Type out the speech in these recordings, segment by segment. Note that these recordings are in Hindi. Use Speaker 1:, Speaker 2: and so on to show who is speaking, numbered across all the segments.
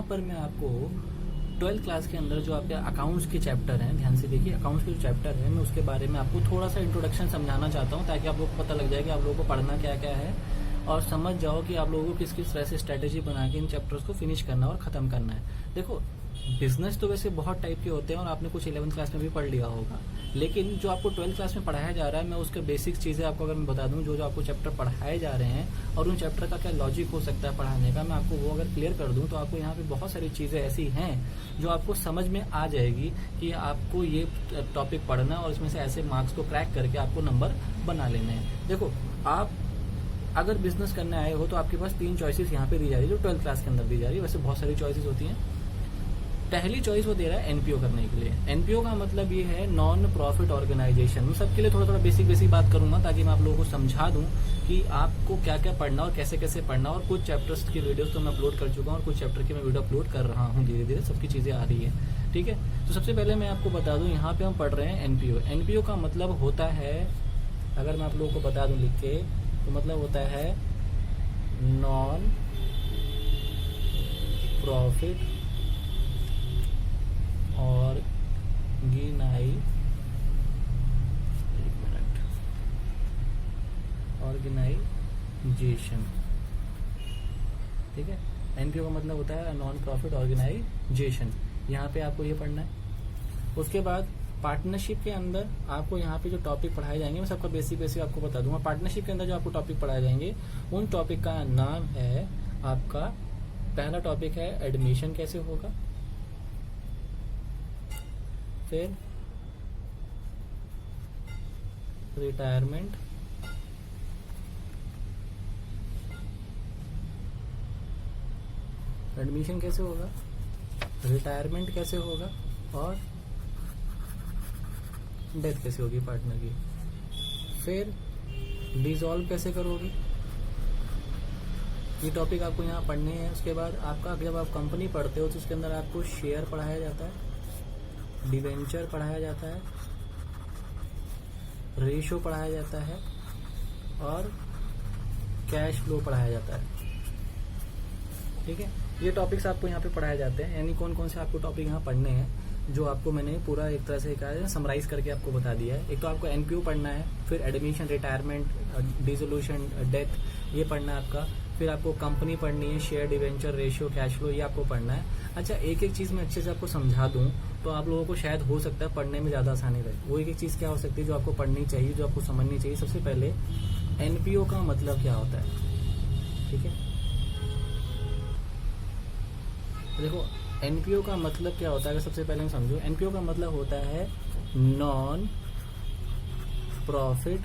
Speaker 1: पर मैं आपको 12th क्लास के अंदर जो आपके अकाउंट्स के चैप्टर हैं, ध्यान से देखिए, अकाउंट्स के जो चैप्टर है मैं उसके बारे में आपको थोड़ा सा इंट्रोडक्शन समझाना चाहता हूँ, ताकि आप लोग को पता लग जाए कि आप लोगों को पढ़ना क्या क्या है और समझ जाओ कि आप लोगों को किस किस तरह से स्ट्रेटेजी बना के इन चैप्टर्स को फिनिश करना और खत्म करना है। देखो, बिजनेस तो वैसे बहुत टाइप के होते हैं और आपने कुछ 11th क्लास में भी पढ़ लिया होगा, लेकिन जो आपको 12th क्लास में पढ़ाया जा रहा है, मैं उसके बेसिक चीज़ें आपको अगर मैं बता दूं, जो जो आपको चैप्टर पढ़ाए जा रहे हैं और उन चैप्टर का क्या लॉजिक हो सकता है पढ़ाने का, मैं आपको वो अगर क्लियर कर दूं तो आपको यहाँ पे बहुत सारी चीज़ें ऐसी हैं जो आपको समझ में आ जाएगी कि आपको ये टॉपिक पढ़ना और इसमें से ऐसे मार्क्स को क्रैक करके आपको नंबर बना लेने हैं। देखो, आप अगर बिजनेस करने आए हो तो आपके पास 3 चॉइसेस यहाँ पे दी जा रही है, जो 12th क्लास के अंदर दी जा रही है। वैसे बहुत सारी चॉइसेस होती हैं। पहली चॉइस वो दे रहा है एनपीओ करने के लिए। एनपीओ का मतलब ये है नॉन प्रॉफिट ऑर्गेनाइजेशन। मैं सबके लिए थोड़ा थोड़ा बेसिक बात करूंगा, ताकि मैं आप लोगों को समझा दूं कि आपको क्या क्या पढ़ना और कैसे कैसे पढ़ना। और कुछ चैप्टर्स की वीडियोस तो मैं अपलोड कर चुका हूँ और कुछ चैप्टर की मैं वीडियो अपलोड कर रहा हूँ, धीरे धीरे सबकी चीजें आ रही है। ठीक है, तो सबसे पहले मैं आपको बता दूं, यहाँ पे हम पढ़ रहे हैं एनपीओ। एनपीओ का मतलब होता है, अगर मैं आप लोगों को बता दूं लिख के, तो मतलब होता है नॉन प्रॉफिट ऑर्गेनाइजेशन। ठीक है, एनपीओ का मतलब होता है नॉन प्रॉफिट ऑर्गेनाइजेशन। यहाँ पे आपको ये पढ़ना है। उसके बाद पार्टनरशिप के अंदर आपको यहाँ पे जो टॉपिक पढ़ाए जाएंगे, मैं सबका बेसिक आपको बता दूंगा। पार्टनरशिप के अंदर जो आपको टॉपिक पढ़ाए जाएंगे, उन टॉपिक का नाम है आपका, पहला टॉपिक है एडमिशन कैसे होगा, फिर रिटायरमेंट, एडमिशन कैसे होगा, रिटायरमेंट कैसे होगा और डेथ कैसे होगी पार्टनर की, फिर डिसॉल्व कैसे करोगे। ये टॉपिक आपको यहाँ पढ़ने हैं। उसके बाद आपका, जब आप कंपनी पढ़ते हो तो उसके अंदर आपको शेयर पढ़ाया जाता है, डिवेंचर पढ़ाया जाता है, रेशो पढ़ाया जाता है और कैश फ्लो पढ़ाया जाता है। ठीक है, ये टॉपिक्स आपको यहाँ पे पढ़ाए जाते हैं। यानी कौन कौन से आपको टॉपिक यहाँ पढ़ने हैं, जो आपको मैंने पूरा एक तरह से कहा समराइज करके आपको बता दिया है। एक तो आपको एनपीओ पढ़ना है, फिर एडमिशन, रिटायरमेंट, डिसोल्यूशन, डेथ, ये पढ़ना है आपका। फिर आपको कंपनी पढ़नी है, share, debenture, ratio, cash flow, ये आपको पढ़ना है। अच्छा, एक एक चीज मैं अच्छे से आपको समझा दूं तो आप लोगों को शायद हो सकता है पढ़ने में ज्यादा आसानी रहे। वो एक एक चीज क्या हो सकती है जो आपको पढ़नी चाहिए, जो आपको समझनी चाहिए। सबसे पहले एनपीओ का मतलब क्या होता है। ठीक है, देखो एनपीओ का मतलब क्या होता है, अगर सबसे पहले हम समझो, एनपीओ का मतलब होता है नॉन प्रॉफिट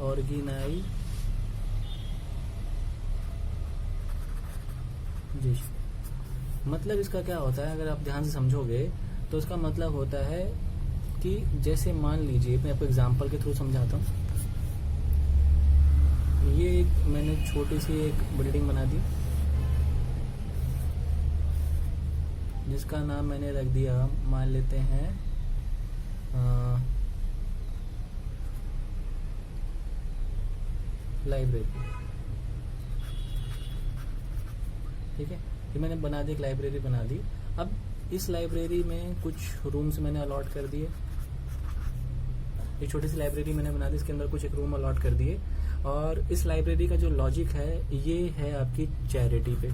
Speaker 1: ऑर्गेनाइजेशन। मतलब इसका क्या होता है, अगर आप ध्यान से समझोगे तो इसका मतलब होता है कि जैसे मान लीजिए, मैं आपको एग्जांपल के थ्रू समझाता हूँ। ये एक मैंने छोटी सी एक बिल्डिंग बना दी, जिसका नाम मैंने रख दिया, मान लेते हैं लाइब्रेरी। ठीक है, ये मैंने बना दी, एक लाइब्रेरी बना दी। अब इस लाइब्रेरी में कुछ रूम्स मैंने अलॉट कर दिए। एक छोटी सी लाइब्रेरी मैंने बना दी, इसके अंदर कुछ एक रूम अलॉट कर दिए। और इस लाइब्रेरी का जो लॉजिक है, ये है आपकी चैरिटी पे।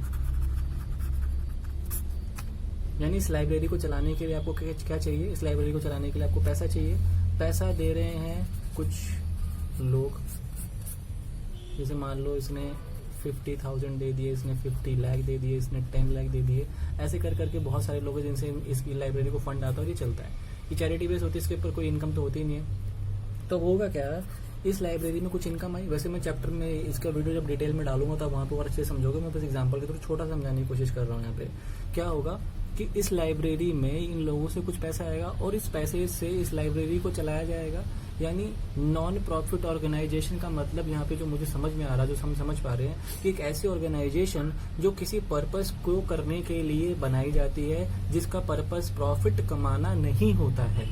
Speaker 1: यानी इस लाइब्रेरी को चलाने के लिए आपको क्या चाहिए, इस लाइब्रेरी को चलाने के लिए आपको पैसा चाहिए। पैसा दे रहे हैं कुछ लोग, जैसे मान लो इसने 50,000 दे दिए, इसने 50 लाख दे दिए, इसने 10 लाख दे दिए। ऐसे कर करके बहुत सारे लोग हैं जिनसे इस लाइब्रेरी को फंड आता है और ये चलता है। ये चैरिटी बेस होती है, इसके ऊपर कोई इनकम तो होती ही नहीं है। तो होगा क्या, इस लाइब्रेरी में कुछ इनकम आई। वैसे मैं चैप्टर में इसका वीडियो जब डिटेल में डालूंगा तब वहां पर और अच्छे से समझोगे। मैं बस एग्जांपल के थ्रू छोटा समझाने की कोशिश कर रहा हूँ। यहाँ पे क्या होगा कि इस लाइब्रेरी में इन लोगों से कुछ पैसा आएगा और इस पैसे से इस लाइब्रेरी को चलाया जाएगा। यानी नॉन प्रॉफिट ऑर्गेनाइजेशन का मतलब यहाँ पे जो मुझे समझ में आ रहा है, जो हम समझ पा रहे हैं कि एक ऐसी ऑर्गेनाइजेशन जो किसी पर्पस को करने के लिए बनाई जाती है, जिसका पर्पस प्रॉफिट कमाना नहीं होता है।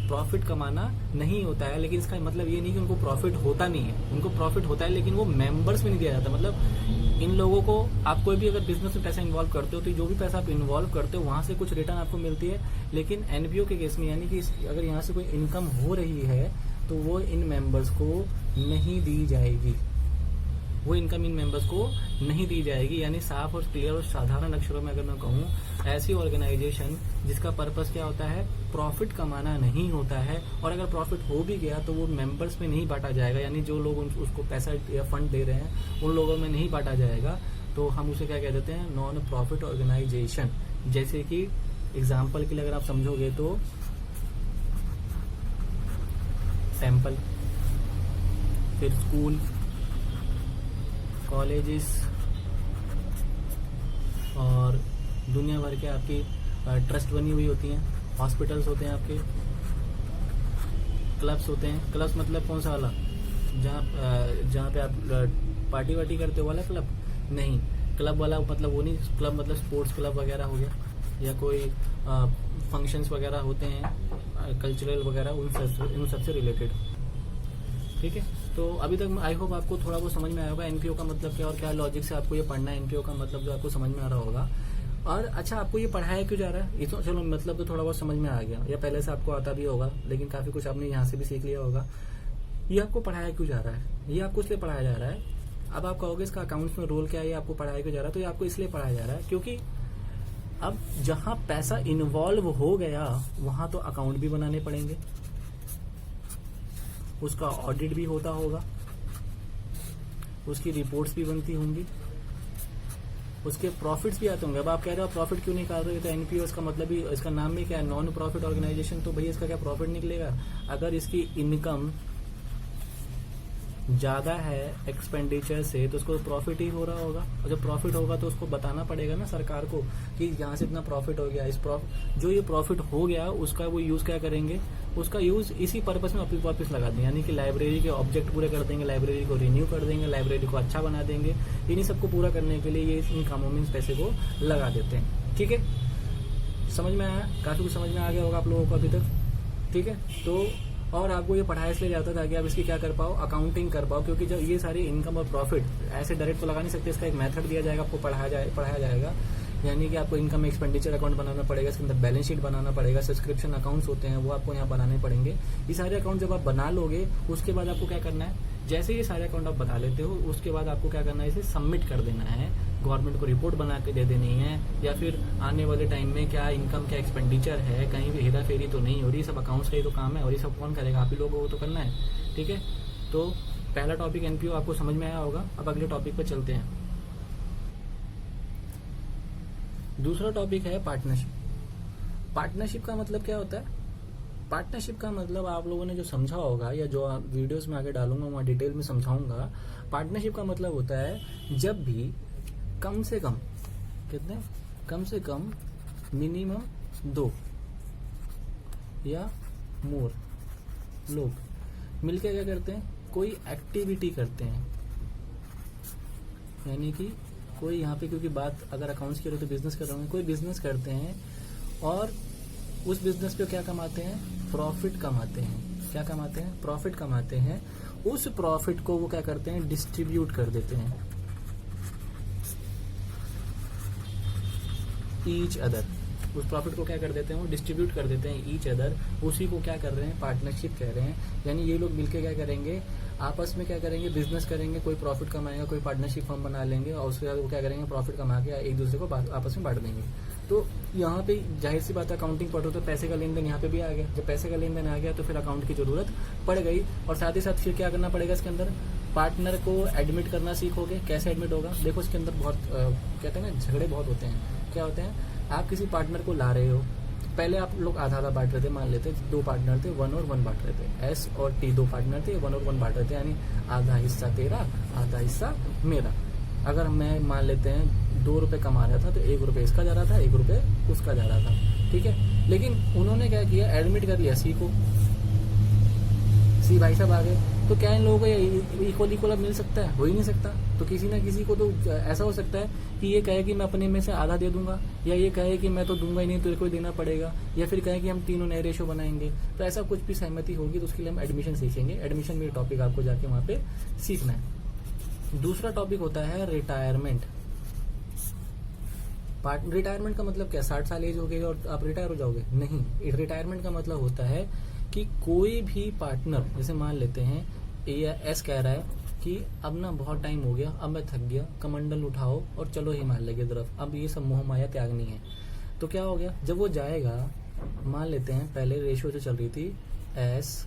Speaker 1: प्रॉफिट कमाना नहीं होता है, लेकिन इसका मतलब ये नहीं कि उनको प्रॉफिट होता नहीं है। उनको प्रॉफिट होता है, लेकिन वो मेंबर्स में नहीं दिया जाता। मतलब इन लोगों को आप कोई भी अगर बिजनेस में पैसा इन्वॉल्व करते हो तो जो भी पैसा आप इन्वॉल्व करते हो वहां से कुछ रिटर्न आपको मिलती है, लेकिन एनपीओ के केस में यानी कि अगर यहाँ से कोई इनकम हो रही है तो वो इन मेंबर्स को नहीं दी जाएगी, वो इनकम इन मेंबर्स को नहीं दी जाएगी। यानी साफ और क्लियर और साधारण अक्षरों में अगर मैं कहूँ, ऐसी ऑर्गेनाइजेशन जिसका पर्पस क्या होता है, प्रॉफिट कमाना नहीं होता है, और अगर प्रॉफिट हो भी गया तो वो मेंबर्स में नहीं बांटा जाएगा, यानी जो लोग उसको पैसा या फंड दे रहे हैं उन लोगों में नहीं बांटा जाएगा, तो हम उसे क्या कह देते हैं, नॉन प्रॉफिट ऑर्गेनाइजेशन। जैसे कि एग्जाम्पल के लिए अगर आप समझोगे तो टेम्पल, फिर स्कूल, कॉलेजेस और दुनिया भर के आपकी ट्रस्ट बनी हुई होती हैं, हॉस्पिटल्स होते हैं आपके, क्लब्स होते हैं। क्लब्स मतलब कौन सा वाला, जहाँ पे आप पार्टी वार्टी करते हो वाला क्लब नहीं, क्लब वाला मतलब वो नहीं, क्लब मतलब स्पोर्ट्स क्लब वगैरह हो गया, या कोई फंक्शंस वगैरह होते हैं कल्चरल वगैरह, उन सबसे रिलेटेड। ठीक है, तो अभी तक आई होप आपको थोड़ा वो समझ में आया होगा एनपीओ का मतलब क्या और क्या लॉजिक से आपको ये पढ़ना है, एनपीओ का मतलब जो आपको समझ में आ रहा होगा। और अच्छा, आपको ये पढ़ाया क्यों जा रहा है, ये तो चलो मतलब तो थोड़ा बहुत समझ में आ गया, या पहले से आपको आता भी होगा, लेकिन काफी कुछ आपने यहाँ से भी सीख लिया होगा। ये आपको पढ़ाया क्यों जा रहा है, ये आपको इसलिए पढ़ाया जा रहा है। अब आप कहोगे इसका अकाउंट्स में रोल क्या है, ये आपको पढ़ाया क्यों जा रहा है, तो ये आपको इसलिए पढ़ाया जा रहा है क्योंकि अब जहां पैसा इन्वॉल्व हो गया वहां तो अकाउंट भी बनाने पड़ेंगे, उसका ऑडिट भी होता होगा, उसकी रिपोर्ट्स भी बनती होंगी, उसके प्रॉफिट्स भी आते होंगे। अब आप कह रहे हो प्रॉफिट क्यों नहीं कर रहे हो, तो एनपीओ इसका मतलब ही, इसका नाम भी क्या है, नॉन प्रॉफिट ऑर्गेनाइजेशन, तो भैया इसका क्या प्रॉफिट निकलेगा। अगर इसकी इनकम ज्यादा है एक्सपेंडिचर से तो उसको प्रॉफिट ही हो रहा होगा, और जब प्रॉफिट होगा तो उसको बताना पड़ेगा ना सरकार को कि यहाँ से इतना प्रॉफिट हो गया, इस जो ये प्रॉफिट हो गया उसका वो यूज क्या करेंगे, उसका यूज इसी पर्पस में वापस लगा देंगे, यानी कि लाइब्रेरी के ऑब्जेक्ट पूरे कर देंगे, लाइब्रेरी को रिन्यू कर देंगे, लाइब्रेरी को अच्छा बना देंगे। इन्हीं सबको पूरा करने के लिए ये इन कामों में इस पैसे को लगा देते हैं। ठीक है, समझ में आया, काफी कुछ समझ में आ गया होगा आप लोगों को अभी तक। ठीक है, तो और आपको ये पढ़ाया इसलिए जाता था कि आप इसकी क्या कर पाओ, अकाउंटिंग कर पाओ, क्योंकि जब ये सारी इनकम और प्रॉफिट ऐसे डायरेक्ट तो लगा नहीं सकते, इसका एक मेथड दिया जाएगा, आपको पढ़ाया जाएगा। यानी कि आपको इनकम एक्सपेंडिचर अकाउंट बनाना पड़ेगा, इसके अंदर बैलेंस शीट बनाना पड़ेगा, सब्सक्रिप्शन अकाउंट्स होते हैं वो आपको यहाँ बनाने पड़ेंगे। ये सारे अकाउंट जब आप बना लोगे उसके बाद आपको क्या करना है, जैसे ये सारे अकाउंट आप बना लेते हो उसके बाद आपको क्या करना है, इसे सबमिट कर देना है, गवर्नमेंट को रिपोर्ट बना के दे देनी है, या फिर आने वाले टाइम में क्या इनकम क्या एक्सपेंडिचर है, कहीं भी हेरा फेरी तो नहीं हो रही, सब अकाउंट्स का ही तो काम है, और ये सब कौन करेगा, आप ही लोगों को तो करना है। ठीक है, तो पहला टॉपिक एनपीओ आपको समझ में आया होगा। अब अगले टॉपिक पे चलते हैं। दूसरा टॉपिक है पार्टनरशिप। पार्टनरशिप का मतलब क्या होता है, पार्टनरशिप का मतलब आप लोगों ने जो समझा होगा या जो वीडियोस में आगे डालूंगा वहाँ डिटेल में समझाऊंगा। पार्टनरशिप का मतलब होता है जब भी कम से कम कितने, कम से कम मिनिमम 2 या मोर लोग मिलकर क्या करते हैं, कोई एक्टिविटी करते हैं। यानी कि कोई यहाँ पे, क्योंकि बात अगर अकाउंट्स की हो तो बिजनेस कर रहा हूँ, कोई बिजनेस करते हैं और उस बिजनेस पे क्या कमाते हैं, प्रॉफिट कमाते हैं। क्या कमाते हैं, प्रॉफिट कमाते हैं। उस प्रॉफिट को वो क्या करते हैं, डिस्ट्रीब्यूट कर देते हैं ईच अदर। उस प्रॉफिट को क्या कर देते हैं, वो डिस्ट्रीब्यूट कर देते हैं ईच अदर। उसी को क्या कर रहे हैं, पार्टनरशिप कह रहे हैं। यानी ये लोग मिलकर क्या करेंगे, आपस में क्या करेंगे, बिजनेस करेंगे, कोई प्रॉफिट कमाएगा, कोई पार्टनरशिप फर्म बना लेंगे, और उसके बाद वो क्या करेंगे, प्रॉफिट कमा के एक दूसरे को आपस में बांट देंगे। तो यहाँ पे जाहिर सी बात है, अकाउंटिंग पढ़ो तो पैसे का लेन देन यहाँ पे भी आ गया। जब पैसे का लेन देन आ गया तो फिर अकाउंट की जरूरत पड़ गई, और साथ ही साथ फिर क्या करना पड़ेगा, इसके अंदर पार्टनर को एडमिट करना सीखोगे। कैसे एडमिट होगा, देखो इसके अंदर बहुत कहते हैं ना, झगड़े बहुत होते हैं। क्या होते हैं, आप किसी पार्टनर को ला रहे हो, पहले आप लोग आधा आधा बांट रहे थे, मान लेते 2 पार्टनर थे, 1 और 1 बांट रहे थे। एस और टी 2 पार्टनर थे, 1 और 1 बांट रहे थे, यानी आधा हिस्सा तेरा, आधा हिस्सा मेरा। अगर मैं मान लेते हैं 2 रुपए कमा रहा था तो 1 रुपए इसका जा रहा था, 1 रुपए उसका जा रहा था। ठीक है, लेकिन उन्होंने क्या किया, एडमिट कर लिया सी को, सी भाई साहब आ गए, तो क्या इन लोगों को इक्वल इक्वल अब मिल सकता है, हो ही नहीं सकता। तो किसी ना किसी को तो ऐसा हो सकता है कि ये कहे कि मैं अपने में से आधा दे दूंगा, या ये कहे कि मैं तो दूंगा ही नहीं, तेरे को देना पड़ेगा, या फिर कहे कि हम तीनों नए रेशो बनाएंगे। तो ऐसा कुछ भी सहमति होगी तो उसके लिए हम एडमिशन सीखेंगे। एडमिशन में टॉपिक आपको जाके वहां पे सीखना है। दूसरा टॉपिक होता है रिटायरमेंट। रिटायरमेंट का मतलब क्या, 60 साल एज हो गई और आप रिटायर हो जाओगे? नहीं, रिटायरमेंट का मतलब होता है कि कोई भी पार्टनर, जैसे मान लेते हैं ए या एस कह रहा है कि अब ना बहुत टाइम हो गया, अब मैं थक गया, कमंडल उठाओ और चलो हिमालय की तरफ, अब ये सब मोह माया त्यागनी है। तो क्या हो गया, जब वो जाएगा, मान लेते हैं पहले रेशियो जो चल रही थी एस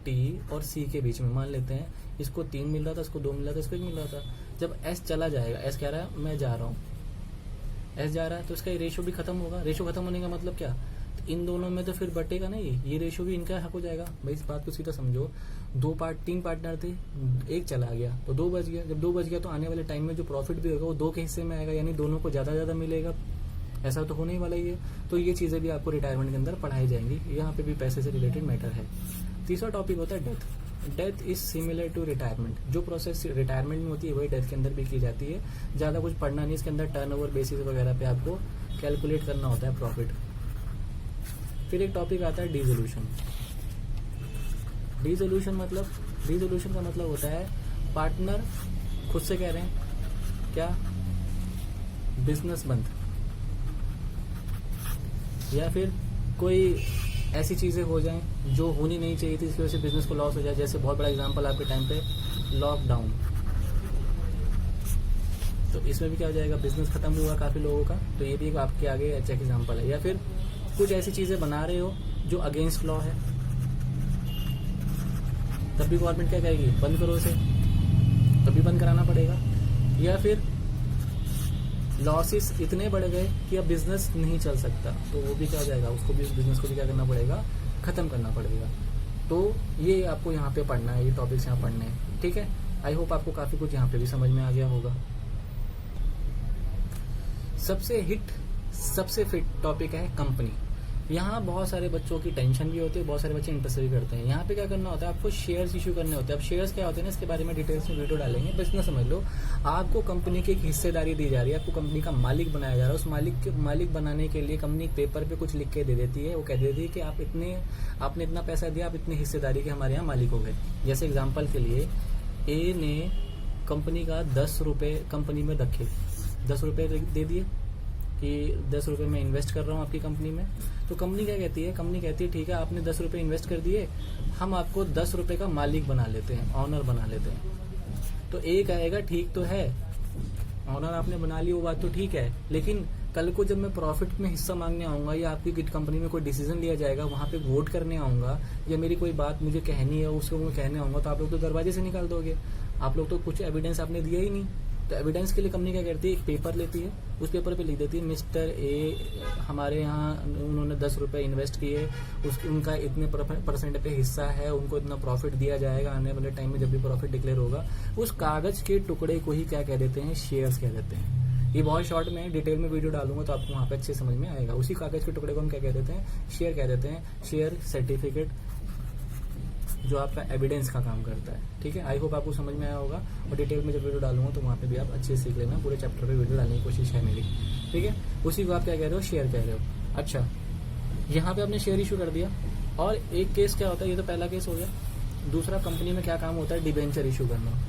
Speaker 1: टी और सी के बीच में, मान लेते हैं इसको 3 मिल रहा था, इसको 2 मिल रहा था, इसको 1 मिल रहा था। जब एस चला जाएगा, एस कह रहा है मैं जा रहा हूँ, एस जा रहा है, तो इसका रेशियो भी खत्म होगा। रेशियो खत्म होने का मतलब क्या, तो इन दोनों में तो फिर बटेगा नहीं, ये रेशियो भी इनका हक हो जाएगा। भाई इस बात को सीधा समझो, 3 पार्टनर थे, एक चला गया तो 2 बच गया। जब 2 बच गया तो आने वाले टाइम में जो प्रॉफिट भी होगा वो 2 के हिस्से में आएगा, यानी दोनों को ज्यादा मिलेगा। ऐसा तो होने ही वाला ही है। तो ये चीजें भी आपको रिटायरमेंट के अंदर पढ़ाई जाएंगी, यहाँ पे भी पैसे से रिलेटेड मैटर है। तीसरा टॉपिक होता है death. Death is similar to retirement. जो प्रोसेस रिटायरमेंट में होती है वही डेथ के अंदर भी की जाती है। ज्यादा कुछ पढ़ना नहीं, इसके अंदर टर्नओवर बेसिस वगैरह पे आपको कैलकुलेट करना होता है प्रॉफिट। फिर एक टॉपिक आता है डिसोल्यूशन। डिसोल्यूशन का मतलब होता है पार्टनर खुद से कह रहे हैं क्या, बिजनेस बंद, या फिर कोई ऐसी चीजें हो जाएं जो होनी नहीं चाहिए थी, इसकी वजह से बिजनेस को लॉस हो जाए। जैसे बहुत बड़ा एग्जांपल आपके टाइम पे लॉकडाउन, तो इसमें भी क्या हो जाएगा, बिजनेस खत्म हुआ काफी लोगों का। तो ये भी एक आपके आगे अच्छा एग्जांपल है। या फिर कुछ ऐसी चीजें बना रहे हो जो अगेंस्ट लॉ है, तब भी गवर्नमेंट क्या कहेगी, बंद करो इसे, तभी बंद कराना पड़ेगा। या फिर लॉसेस इतने बढ़ गए कि अब बिजनेस नहीं चल सकता, तो वो भी क्या हो जाएगा, उसको भी, बिजनेस को भी क्या करना पड़ेगा, खत्म करना पड़ेगा। तो ये आपको यहाँ पे पढ़ना है, ये टॉपिक्स यहाँ पढ़ने हैं, ठीक है। आई होप आपको काफी कुछ यहाँ पे भी समझ में आ गया होगा। सबसे फिट टॉपिक है कंपनी। यहाँ बहुत सारे बच्चों की टेंशन भी होती है, बहुत सारे बच्चे इंटरेस्ट भी करते हैं। यहाँ पे क्या करना होता है, आपको शेयर्स इशू करने होते हैं। अब शेयर्स क्या होते हैं ना, इसके बारे में डिटेल्स में वीडियो डालेंगे, बस इतना समझ लो। आपको कंपनी की एक हिस्सेदारी दी जा रही है, आपको कंपनी का मालिक बनाया जा रहा है। उस मालिक बनाने के लिए कंपनी पेपर पे कुछ लिख के दे देती है, वो कह देती है कि आपने इतना पैसा दिया, आप इतनी हिस्सेदारी के हमारे यहाँ मालिक हो गए। जैसे एग्जाम्पल के लिए ए ने कंपनी का 10 रुपए कंपनी में रखे, 10 रुपए दे दिए कि 10 रुपए में इन्वेस्ट कर रहा हूँ आपकी कंपनी में। तो कंपनी क्या कहती है, कंपनी कहती है ठीक है, आपने 10 रुपए इन्वेस्ट कर दिए, हम आपको 10 रुपए का मालिक बना लेते हैं, ऑनर बना लेते हैं। तो एक आएगा, ठीक तो है, ऑनर आपने बना लिया, वो बात तो ठीक है, लेकिन कल को जब मैं प्रॉफिट में हिस्सा मांगने आऊंगा या आपकी कंपनी में कोई डिसीजन लिया जाएगा, वहां पे वोट करने आऊंगा, या मेरी कोई बात मुझे कहनी है उसको मैं कहने आऊंगा, तो आप लोग तो दरवाजे से निकाल दोगे। आप लोग तो कुछ एविडेंस आपने दिया ही नहीं। तो एविडेंस के लिए कंपनी क्या करती है, एक पेपर लेती है, उस पेपर पे लिख देती है मिस्टर ए हमारे यहाँ उन्होंने 10 रुपए इन्वेस्ट किए, उनका इतने परसेंट पे हिस्सा है, उनको इतना प्रॉफिट दिया जाएगा आने वाले टाइम में जब भी प्रॉफिट डिक्लेयर होगा। उस कागज के टुकड़े को ही क्या कह देते हैं, शेयर्स कह देते हैं। ये बहुत शॉर्ट में डिटेल में वीडियो डालूंगा तो आपको वहां पे अच्छे समझ में आएगा। उसी कागज के टुकड़े को हम क्या कह देते हैं, शेयर कह देते हैं। शेयर सर्टिफिकेट जो आपका एविडेंस का काम करता है, ठीक है। आई होप आपको समझ में आया होगा, और डिटेल में जब वीडियो डालूंगा तो वहां पे भी आप अच्छे से सीख लेना। पूरे चैप्टर पे वीडियो डालने की कोशिश है मेरी, ठीक है। उसी को आप क्या कह रहे हो, शेयर कह रहे हो। अच्छा, यहाँ पे आपने शेयर इशू कर दिया, और एक केस क्या होता है, ये तो पहला केस हो गया। दूसरा, कंपनी में क्या काम होता है, डिबेंचर इशू करना।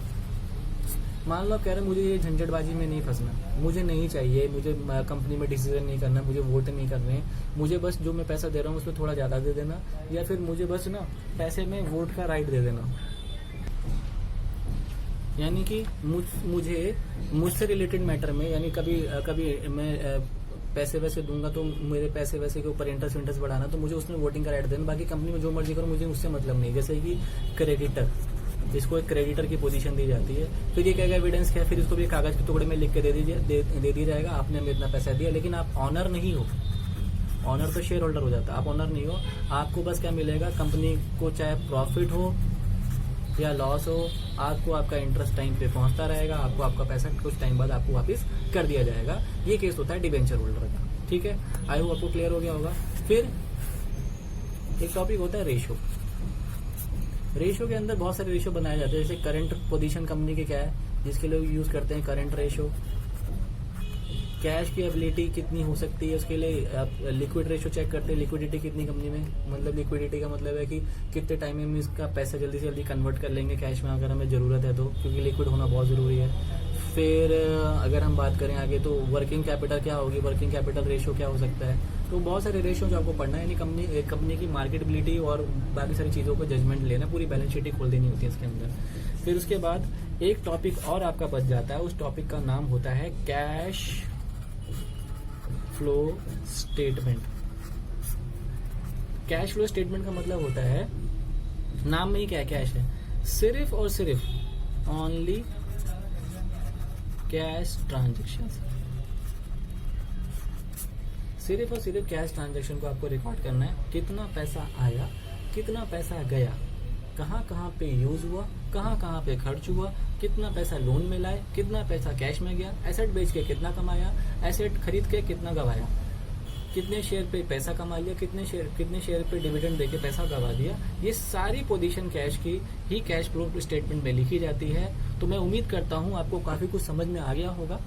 Speaker 1: मान लो आप कह रहे हैं मुझे ये झंझटबाजी में नहीं फंसना, मुझे नहीं चाहिए, मुझे कंपनी में डिसीजन नहीं करना, मुझे वोट नहीं करने, मुझे बस जो मैं पैसा दे रहा हूँ उसमें थोड़ा ज्यादा दे देना, या फिर मुझे बस ना पैसे में वोट का राइट दे देना। यानी कि मुझसे रिलेटेड मैटर में, यानी कभी मैं पैसे वैसे दूंगा तो मेरे पैसे वैसे के ऊपर इंटरेस्ट बढ़ाना, तो मुझे उसमें वोटिंग का राइट देना। बाकी कंपनी में जो मर्जी करो, मुझे उससे मतलब नहीं। जैसे कि क्रेडिटर, इसको एक क्रेडिटर की पोजीशन दी जाती है। फिर ये क्या एविडेंस क्या है, फिर इसको भी कागज के टुकड़े में लिख के दे दिया जाएगा, आपने हमें इतना पैसा दिया, लेकिन आप ऑनर नहीं हो। ऑनर तो शेयर होल्डर हो जाता है, आप ऑनर नहीं हो। आपको बस क्या मिलेगा, कंपनी को चाहे प्रॉफिट हो या लॉस हो, आपको आपका इंटरेस्ट टाइम पे पहुंचता रहेगा, आपको आपका पैसा कुछ टाइम बाद आपको वापस कर दिया जाएगा। ये केस होता है डिबेंचर होल्डर का, ठीक है। आई होप आपको क्लियर हो गया होगा। फिर एक टॉपिक होता है रेशो। रेशो के अंदर बहुत सारे रेशो बनाए जाते हैं। जैसे करंट पोजीशन कंपनी के क्या है, जिसके लोग यूज करते हैं करंट रेशो, कैश की एबिलिटी कितनी हो सकती है, उसके लिए आप लिक्विड रेशो चेक करते हैं, लिक्विडिटी कितनी कंपनी में, मतलब लिक्विडिटी का मतलब है कि कितने टाइम में इसका पैसा जल्दी से जल्दी कन्वर्ट कर लेंगे कैश में अगर हमें ज़रूरत है तो, क्योंकि लिक्विड होना बहुत ज़रूरी है। फिर अगर हम बात करें आगे तो वर्किंग कैपिटल क्या होगी, वर्किंग कैपिटल रेशो क्या हो सकता है, तो बहुत सारे रेशो जो आपको पढ़ना है, यानी कंपनी की मार्केटेबिलिटी और बाकी सारी चीज़ों को जजमेंट लेना, पूरी बैलेंस शीट ही खोल देनी होती है इसके अंदर। फिर उसके बाद एक टॉपिक और आपका बच जाता है, उस टॉपिक का नाम होता है cash flow statement. Cash flow statement का मतलब होता है, नाम में ही क्या कैश है, सिर्फ और सिर्फ ओनली कैश ट्रांजेक्शन, सिर्फ और सिर्फ कैश ट्रांजेक्शन को आपको रिकॉर्ड करना है। कितना पैसा आया, कितना पैसा गया, कहाँ कहाँ पे यूज हुआ, कहाँ कहाँ पे खर्च हुआ, कितना पैसा लोन में लाए, कितना पैसा कैश में गया, एसेट बेच के कितना कमाया, एसेट खरीद के कितना गवाया, कितने शेयर पे पैसा कमा लिया, कितने शेयर पे डिविडेंड देके पैसा गवा दिया। ये सारी पोजीशन कैश की ही कैश फ्लो स्टेटमेंट में लिखी जाती है। तो मैं उम्मीद करता हूँ आपको काफी कुछ समझ में आ गया होगा,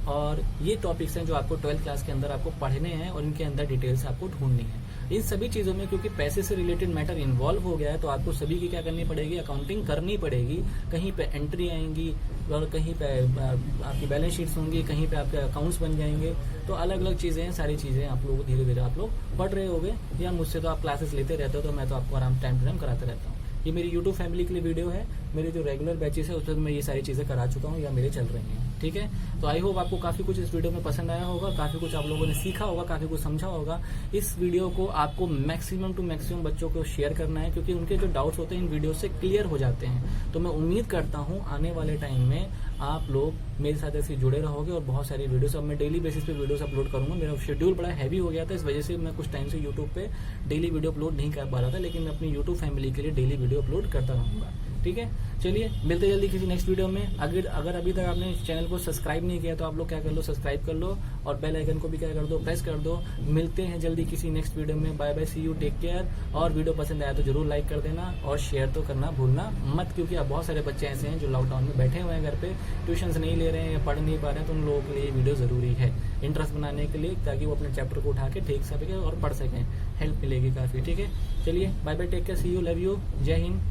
Speaker 1: और ये टॉपिक्स हैं जो आपको 12th क्लास के अंदर आपको पढ़ने हैं और इनके अंदर डिटेल्स आपको ढूंढनी है। इन सभी चीजों में क्योंकि पैसे से रिलेटेड मैटर इन्वॉल्व हो गया है, तो आपको सभी की क्या करनी पड़ेगी, अकाउंटिंग करनी पड़ेगी। कहीं पे एंट्री आएंगी और कहीं पे आपकी बैलेंस शीट्स होंगी, कहीं पे आपके अकाउंट्स बन जाएंगे। तो अलग अलग चीजें हैं, सारी चीजें आप लोग धीरे धीरे आप लोग पढ़ रहे होगे, या मुझसे तो आप क्लासेस लेते रहते हो, तो मैं तो आपको आराम टाइम टू टाइम कराते रहता हूँ। ये मेरी यूट्यूब फैमिली के लिए वीडियो है, मेरे जो रेगुलर बैचेस है उसमें मैं ये सारी चीजें करा चुका हूँ या मेरे चल रही हैं। ठीक है, तो आई होप आपको काफी कुछ इस वीडियो में पसंद आया होगा, काफी कुछ आप लोगों ने सीखा होगा, काफी कुछ समझा होगा। इस वीडियो को आपको मैक्सिमम टू मैक्सिमम बच्चों को शेयर करना है, क्योंकि उनके जो डाउट्स होते हैं इन वीडियो से क्लियर हो जाते हैं। तो मैं उम्मीद करता हूँ आने वाले टाइम में आप लोग मेरे साथ ऐसे जुड़े रहोगे और बहुत सारी वीडियोस, अब मैं डेली बेसिस पे वीडियोस अपलोड करूंगा। मेरा शेड्यूल बड़ा हैवी हो गया था, इस वजह से मैं कुछ टाइम से यूट्यूब पे डेली वीडियो अपलोड नहीं कर पा रहा था, लेकिन मैं अपनी यूट्यूब फैमिली के लिए डेली वीडियो अपलोड करता रहूंगा। ठीक है, चलिए मिलते जल्दी किसी नेक्स्ट वीडियो में। अगर अभी तक आपने चैनल को सब्सक्राइब नहीं किया तो आप लोग क्या कर लो, सब्सक्राइब कर लो और बेल आइकन को भी क्या कर दो, प्रेस कर दो। मिलते हैं जल्दी किसी नेक्स्ट वीडियो में। Bye bye, see you, take care. और वीडियो पसंद आया तो जरूर लाइक कर देना और शेयर तो करना भूलना मत, क्योंकि अब बहुत सारे बच्चे ऐसे हैं जो लॉकडाउन में बैठे हुए हैं घर पे, ट्यूशन नहीं ले रहे हैं या पढ़ नहीं पा रहे हैं, तो उन लोगों के लिए वीडियो जरूरी है इंटरेस्ट बनाने के लिए, ताकि वो अपने चैप्टर को उठा के ठीक सके और पढ़ सकें, हेल्प मिलेगी काफी। ठीक है, चलिए bye bye, take care, see you, love you, जय हिंद।